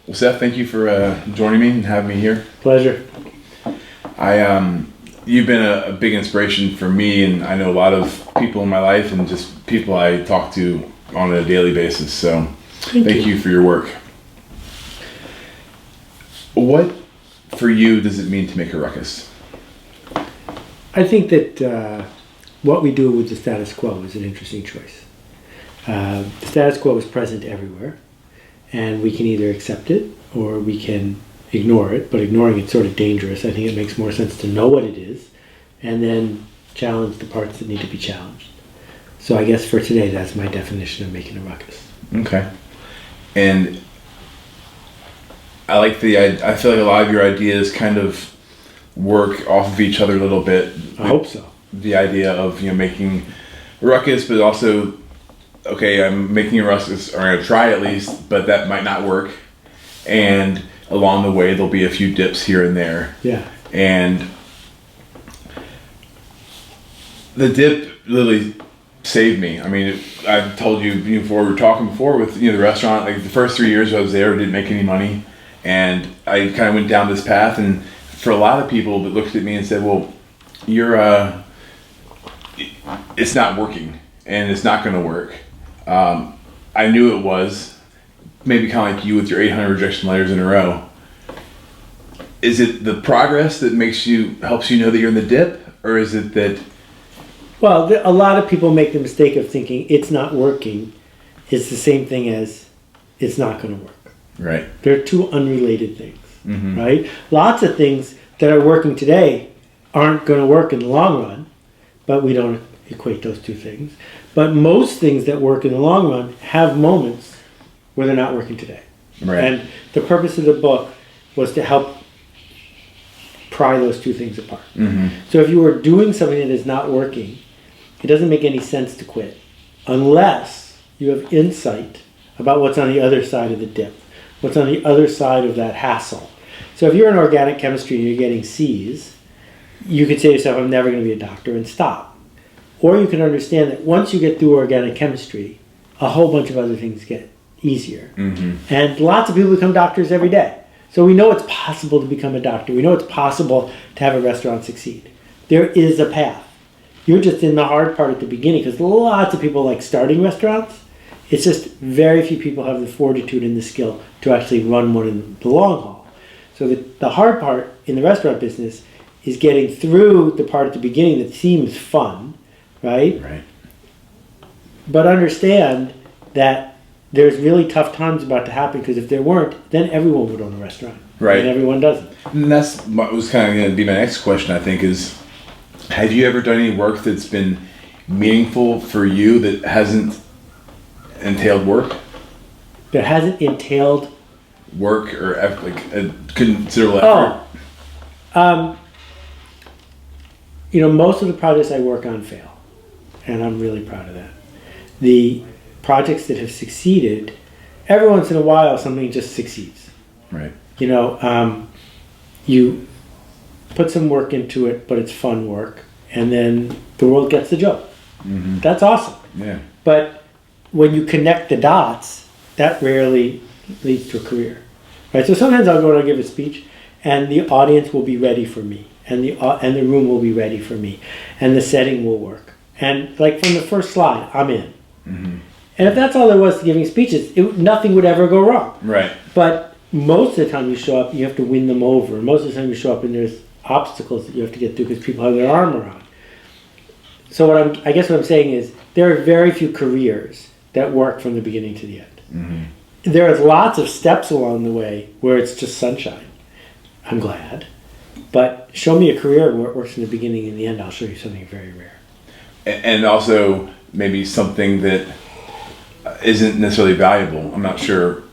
Well, Seth, thank you for joining me and having me here. Pleasure. You've been a big inspiration for me, and I know a lot of people in my life and just people I talk to on a daily basis. So thank you for your work. What, for you, does it mean to make a ruckus? I think that what we do with the status quo is an interesting choice. The status quo is present everywhere, and we can either accept it or we can ignore it, but ignoring it's sort of dangerous. I think it makes more sense to know what it is and then challenge the parts that need to be challenged. So I guess for today, that's my definition of making a ruckus. Okay. And I feel like a lot of your ideas kind of work off of each other a little bit. I hope so. The idea of, making a ruckus, but also, okay, I'm making a ruckus, or I'm going to try at least, but that might not work. And along the way, there'll be a few dips here and there. Yeah. And the dip literally saved me. I mean, I told you before, we were talking before with the restaurant, like the first 3 years I was there, I didn't make any money. And I kind of went down this path, and for a lot of people that looked at me and said, well, it's not working and it's not going to work. I knew it was. Maybe kind of like you with your 800 rejection letters in a row. Is it the progress that helps you know that you're in the dip, or is it that? Well, a lot of people make the mistake of thinking it's not working. It's the same thing as it's not going to work. Right. They're two unrelated things, right? Lots of things that are working today aren't going to work in the long run, but we don't equate those two things. But most things that work in the long run have moments where they're not working today. Right. And the purpose of the book was to help pry those two things apart. So if you are doing something that is not working, it doesn't make any sense to quit unless you have insight about what's on the other side of the dip, what's on the other side of that hassle. So if you're in organic chemistry and you're getting C's, you could say to yourself, I'm never going to be a doctor, and stop. Or you can understand that once you get through organic chemistry, a whole bunch of other things get easier. And lots of people become doctors every day. So we know it's possible to become a doctor. We know it's possible to have a restaurant succeed. There is a path. You're just in the hard part at the beginning, because lots of people like starting restaurants. It's just very few people have the fortitude and the skill to actually run one in the long haul. So the hard part in the restaurant business is getting through the part at the beginning that seems fun, right? Right. But understand that there's really tough times about to happen, because if there weren't, then everyone would own a restaurant. Right. And everyone doesn't. And that's what was kind of going to be my next question, I think, is have you ever done any work that's been meaningful for you that hasn't entailed work? That hasn't entailed work or like a considerable effort? Most of the projects I work on fail, and I'm really proud of that. The projects that have succeeded, every once in a while something just succeeds. Right. You put some work into it, but it's fun work, and then the world gets the joke. That's awesome. Yeah. But when you connect the dots, that rarely leads to a career, right? So sometimes I'll go and I'll give a speech, and the audience will be ready for me, and the room will be ready for me, and the setting will work, and like from the first slide, I'm in. And if that's all there was to giving speeches, nothing would ever go wrong. Right. But most of the time you show up, you have to win them over. Most of the time you show up, and there's obstacles that you have to get through because people have their armor on. So I guess what I'm saying is there are very few careers that work from the beginning to the end. There are lots of steps along the way where it's just sunshine. I'm glad. But show me a career where it works from the beginning and the end, I'll show you something very rare. And also maybe something that isn't necessarily valuable. I'm not sure.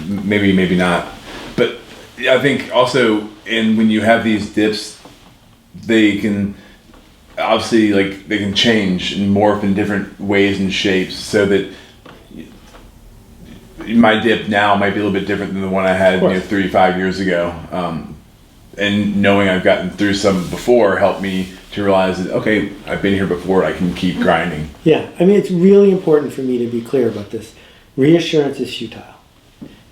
Maybe not. But I think also, and when you have these dips, they can obviously, like, they can change and morph in different ways and shapes, so that my dip now might be a little bit different than the one I had 35 years ago. And knowing I've gotten through some before helped me to realize that, okay, I've been here before, I can keep grinding. Yeah, I mean, it's really important for me to be clear about this. Reassurance is futile.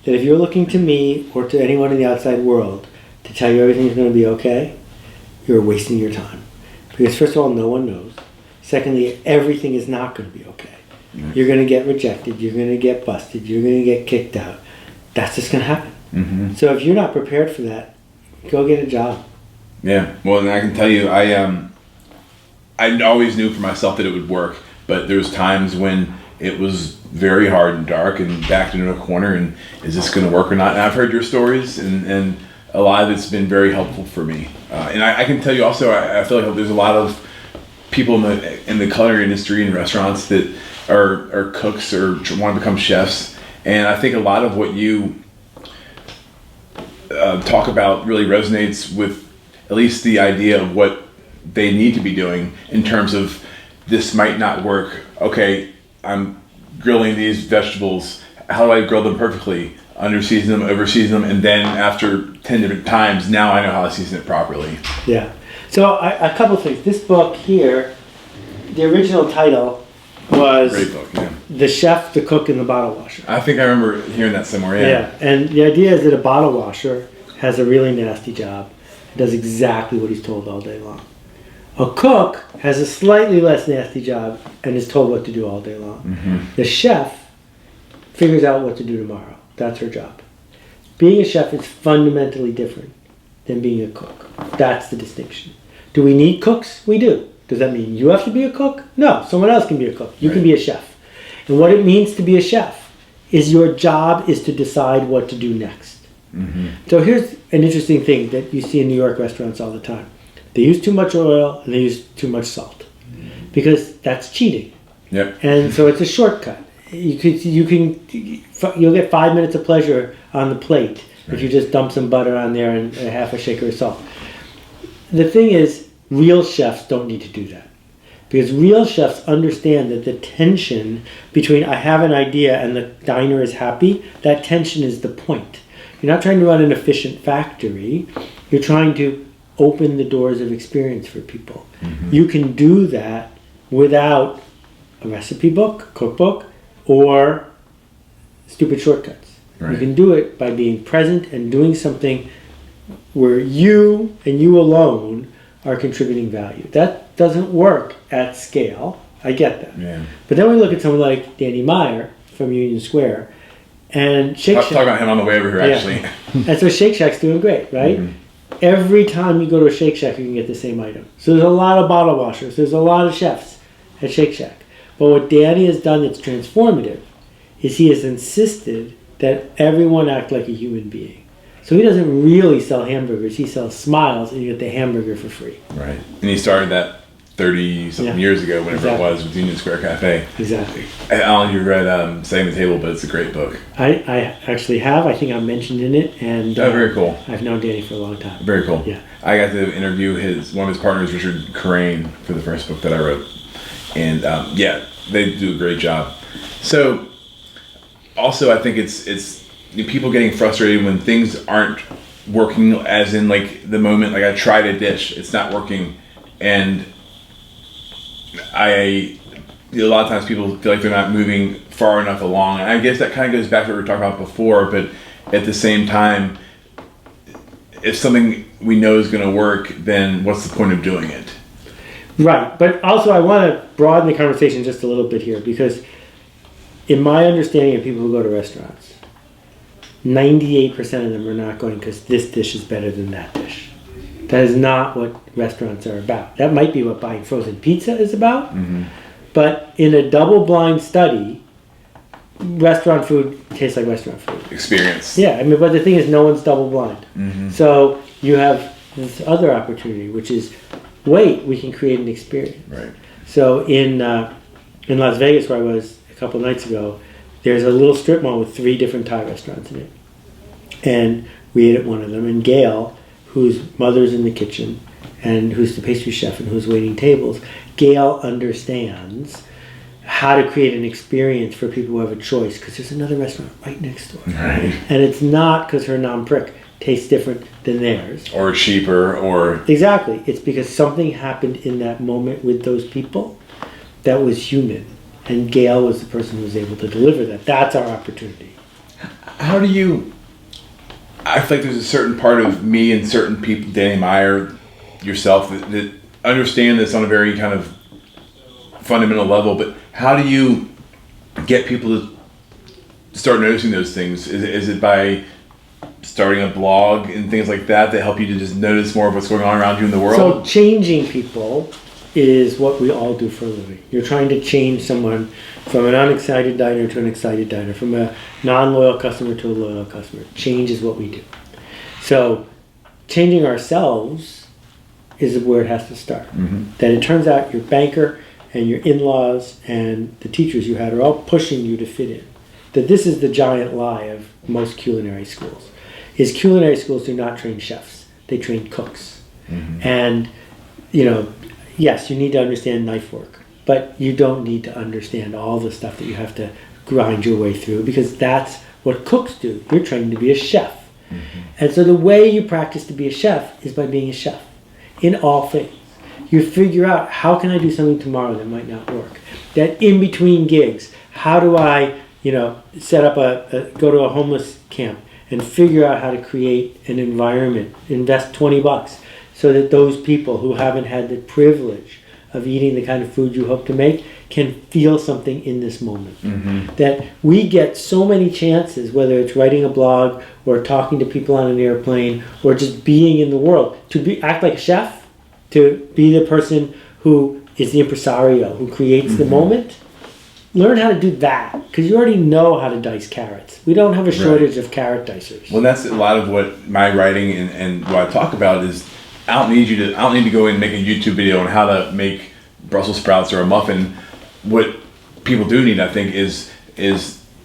that if you're looking to me or to anyone in the outside world to tell you everything's going to be okay, you're wasting your time. Because first of all, no one knows. Secondly, everything is not going to be okay. Mm-hmm. You're going to get rejected. You're going to get busted. You're going to get kicked out. That's just going to happen. Mm-hmm. So if you're not prepared for that, go get a job. Yeah. Well, and I can tell you, I always knew for myself that it would work, but there was times when it was very hard and dark and backed into a corner, and is this going to work or not? And I've heard your stories, and a lot of it's been very helpful for me. And I can tell you also, I feel like there's a lot of people in the culinary industry and restaurants that are cooks or want to become chefs, and I think a lot of what you talk about really resonates with at least the idea of what they need to be doing in terms of this might not work. Okay, I'm grilling these vegetables. How do I grill them perfectly? Underseason them, overseason them, and then after 10 different times, now I know how to season it properly. Yeah. So a couple things. This book here, the original title was Great book, yeah. The Chef, the Cook, and the Bottle Washer. I think I remember hearing that somewhere, yeah. Yeah, and the idea is that a bottle washer has a really nasty job. Does exactly what he's told all day long. A cook has a slightly less nasty job and is told what to do all day long. Mm-hmm. The chef figures out what to do tomorrow. That's her job. Being a chef is fundamentally different than being a cook. That's the distinction. Do we need cooks? We do. Does that mean you have to be a cook? No, someone else can be a cook. You can be a chef. And what it means to be a chef is your job is to decide what to do next. Mm-hmm. So here's an interesting thing that you see in New York restaurants all the time. They use too much oil and they use too much salt because that's cheating. Yep. And so it's a shortcut. You'll get 5 minutes of pleasure on the plate if you just dump some butter on there and a half a shaker of salt. The thing is, real chefs don't need to do that. Because real chefs understand that the tension between I have an idea and the diner is happy, that tension is the point. You're not trying to run an efficient factory. You're trying to open the doors of experience for people. Mm-hmm. You can do that without a recipe book, cookbook, or stupid shortcuts. Right. You can do it by being present and doing something where you and you alone are contributing value. That doesn't work at scale. I get that. Yeah. But then we look at someone like Danny Meyer from Union Square, and Shake Shack. Talk about him on the way over here, actually. And so Shake Shack's doing great, right? Mm-hmm. Every time you go to a Shake Shack, you can get the same item. So there's a lot of bottle washers. There's a lot of chefs at Shake Shack. But what Danny has done that's transformative is he has insisted that everyone act like a human being. So he doesn't really sell hamburgers. He sells smiles, and you get the hamburger for free. Right. And he started that 30-something years ago, whenever it was, with Union Square Cafe. Exactly. Alan, you read Setting the Table, but it's a great book. I actually have. I think I'm mentioned in it. And very cool. I've known Danny for a long time. Very cool. Yeah. I got to interview one of his partners, Richard Carrain, for the first book that I wrote. And they do a great job. So, also, I think it's people getting frustrated when things aren't working, as in like the moment, like I tried a dish, it's not working, and a lot of times people feel like they're not moving far enough along, and I guess that kind of goes back to what we were talking about before, but at the same time, if something we know is going to work, then what's the point of doing it? Right, but also I want to broaden the conversation just a little bit here, because in my understanding of people who go to restaurants, 98% of them are not going because this dish is better than that dish. That is not what restaurants are about. That might be what buying frozen pizza is about, but in a double-blind study, restaurant food tastes like restaurant food. Experience. Yeah, I mean, but the thing is, no one's double-blind. Mm-hmm. So you have this other opportunity, which is, wait, we can create an experience. Right. So in Las Vegas, where I was a couple nights ago, there's a little strip mall with 3 different Thai restaurants in it. And we ate at one of them, and Gail, whose mother's in the kitchen, and who's the pastry chef and who's waiting tables, Gail understands how to create an experience for people who have a choice, because there's another restaurant right next door. Right. And it's not because her non-prick tastes different than theirs. Or cheaper, or... Exactly. It's because something happened in that moment with those people that was human. And Gail was the person who was able to deliver that. That's our opportunity. How do you? I feel like there's a certain part of me and certain people, Danny Meyer, yourself, that understand this on a very kind of fundamental level. But how do you get people to start noticing those things? Is it by starting a blog and things like that help you to just notice more of what's going on around you in the world? So changing people is what we all do for a living. You're trying to change someone from an unexcited diner to an excited diner, from a non-loyal customer to a loyal customer. Change is what we do. So changing ourselves is where it has to start. That it turns out your banker and your in-laws and the teachers you had are all pushing you to fit in. That this is the giant lie of most culinary schools. Is culinary schools do not train chefs. They train cooks. And, yes, you need to understand knife work, but you don't need to understand all the stuff that you have to grind your way through, because that's what cooks do. You're trained to be a chef. And so the way you practice to be a chef is by being a chef in all things. You figure out, how can I do something tomorrow that might not work? That in between gigs, how do I, set up go to a homeless camp and figure out how to create an environment, invest $20 so that those people who haven't had the privilege of eating the kind of food you hope to make can feel something in this moment. That we get so many chances, whether it's writing a blog or talking to people on an airplane or just being in the world, to act like a chef, to be the person who is the impresario, who creates the moment. Learn how to do that, because you already know how to dice carrots. We don't have a shortage of carrot dicers. Well, that's a lot of what my writing and what I talk about is, I don't need to go in and make a YouTube video on how to make Brussels sprouts or a muffin. What people do need, I think, is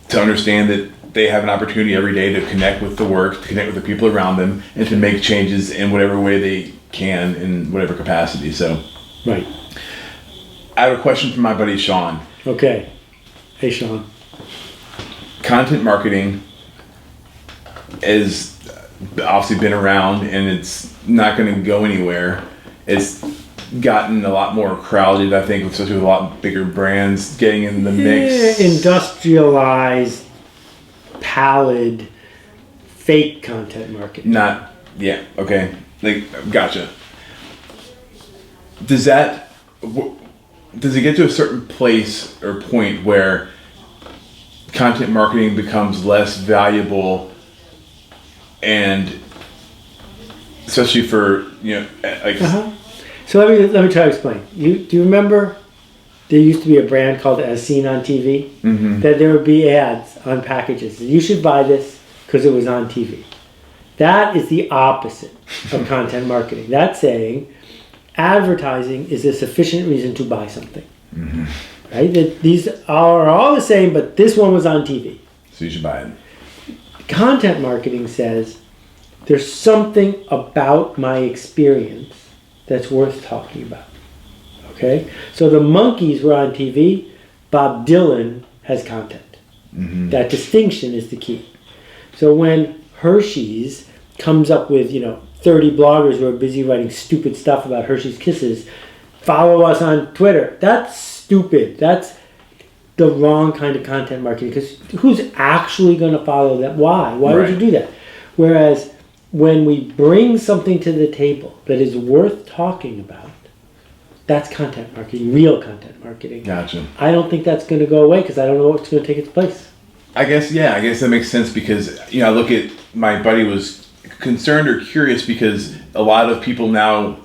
to understand that they have an opportunity every day to connect with the work, to connect with the people around them, and to make changes in whatever way they can, in whatever capacity. So, Right. I have a question from my buddy Sean. Okay. Hey, Sean. Content marketing has obviously been around, and it's not going to go anywhere. It's gotten a lot more crowded, I think, especially with a lot bigger brands getting in the mix. Industrialized, pallid, fake content marketing. Okay. Gotcha. Does it get to a certain place or point where content marketing becomes less valuable, and especially for So let me try to explain. Do you remember there used to be a brand called As Seen on TV? That there would be ads on packages. You should buy this because it was on TV. That is the opposite of content marketing. That's saying advertising is a sufficient reason to buy something. Right? That these are all the same, but this one was on TV. So you should buy it. Content marketing says there's something about my experience that's worth talking about. Okay? So the Monkees were on TV. Bob Dylan has content. That distinction is the key. So when Hershey's comes up with, 30 bloggers who are busy writing stupid stuff about Hershey's Kisses, follow us on Twitter. That's stupid. That's the wrong kind of content marketing, because who's actually going to follow that? Why would you do that? Whereas when we bring something to the table that is worth talking about, that's content marketing, real content marketing. Gotcha. I don't think that's going to go away, because I don't know what's going to take its place. I guess that makes sense, because I look at my buddy was concerned or curious because a lot of people now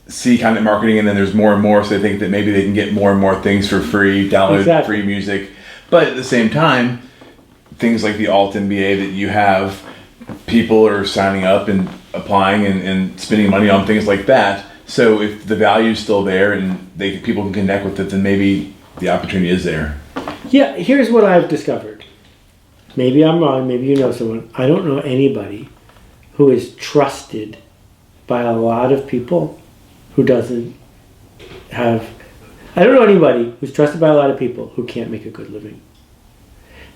see content marketing, and then there's more and more, so they think that maybe they can get more and more things for free, download free music. But at the same time, things like the Alt MBA that you have, people are signing up and applying and spending money on things like that. So if the value is still there and people can connect with it, then maybe the opportunity is there. Yeah, here's what I've discovered. Maybe I'm wrong, maybe you know someone. I don't know anybody who is trusted by a lot of people who doesn't have... I don't know anybody who's trusted by a lot of people who can't make a good living.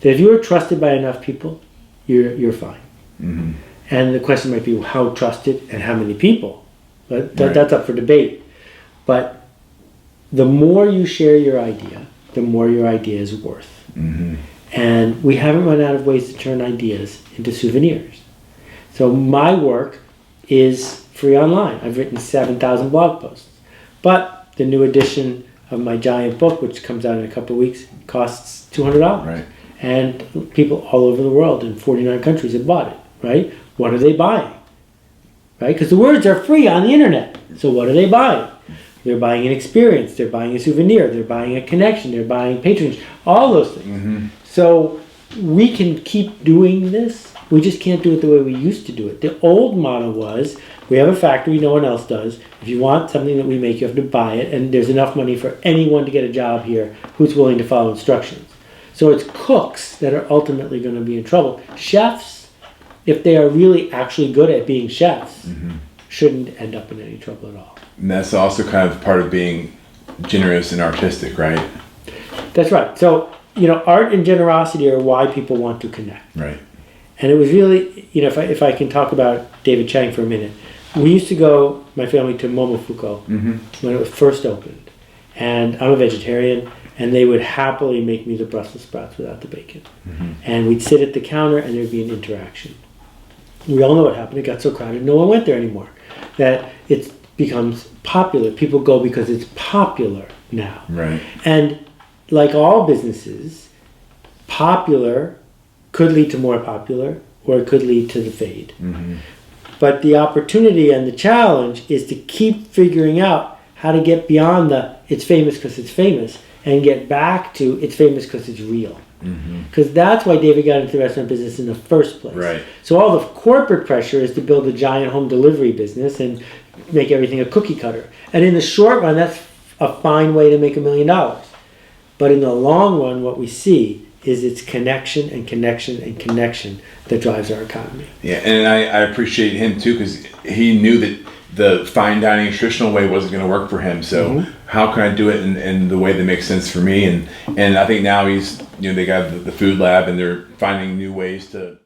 That if you are trusted by enough people, you're fine. And the question might be, how trusted and how many people? But that's up for debate. But the more you share your idea, the more your idea is worth. And we haven't run out of ways to turn ideas into souvenirs. So my work is free online. I've written 7,000 blog posts. But the new edition of my giant book, which comes out in a couple of weeks, costs $200. Right. And people all over the world in 49 countries have bought it, right? What are they buying? Right? Because the words are free on the internet. So what are they buying? They're buying an experience. They're buying a souvenir. They're buying a connection. They're buying patronage. All those things. Mm-hmm. So we can keep doing this. We just can't do it the way we used to do it. The old model was, we have a factory no one else does. If you want something that we make, you have to buy it. And there's enough money for anyone to get a job here who's willing to follow instructions. So it's cooks that are ultimately going to be in trouble. Chefs, if they are really actually good at being chefs, shouldn't end up in any trouble at all. And that's also kind of part of being generous and artistic, right? That's right. So, art and generosity are why people want to connect. Right. And it was really, if I can talk about David Chang for a minute, we used to go, my family, to Momofuku when it was first opened. And I'm a vegetarian, and they would happily make me the Brussels sprouts without the bacon. And we'd sit at the counter, and there'd be an interaction. We all know what happened. It got so crowded, no one went there anymore. That it becomes popular. People go because it's popular now. Right. And like all businesses, popular could lead to more popular, or it could lead to the fade. But the opportunity and the challenge is to keep figuring out how to get beyond the it's famous because it's famous and get back to it's famous because it's real. Because that's why David got into the restaurant business in the first place. Right. So all the corporate pressure is to build a giant home delivery business and make everything a cookie cutter. And in the short run, that's a fine way to make $1 million. But in the long run, what we see is it's connection and connection and connection that drives our economy. Yeah, and I appreciate him too, because he knew that the fine dining traditional way wasn't going to work for him. So how can I do it in the way that makes sense for me? And I think now he's, they got the food lab, and they're finding new ways to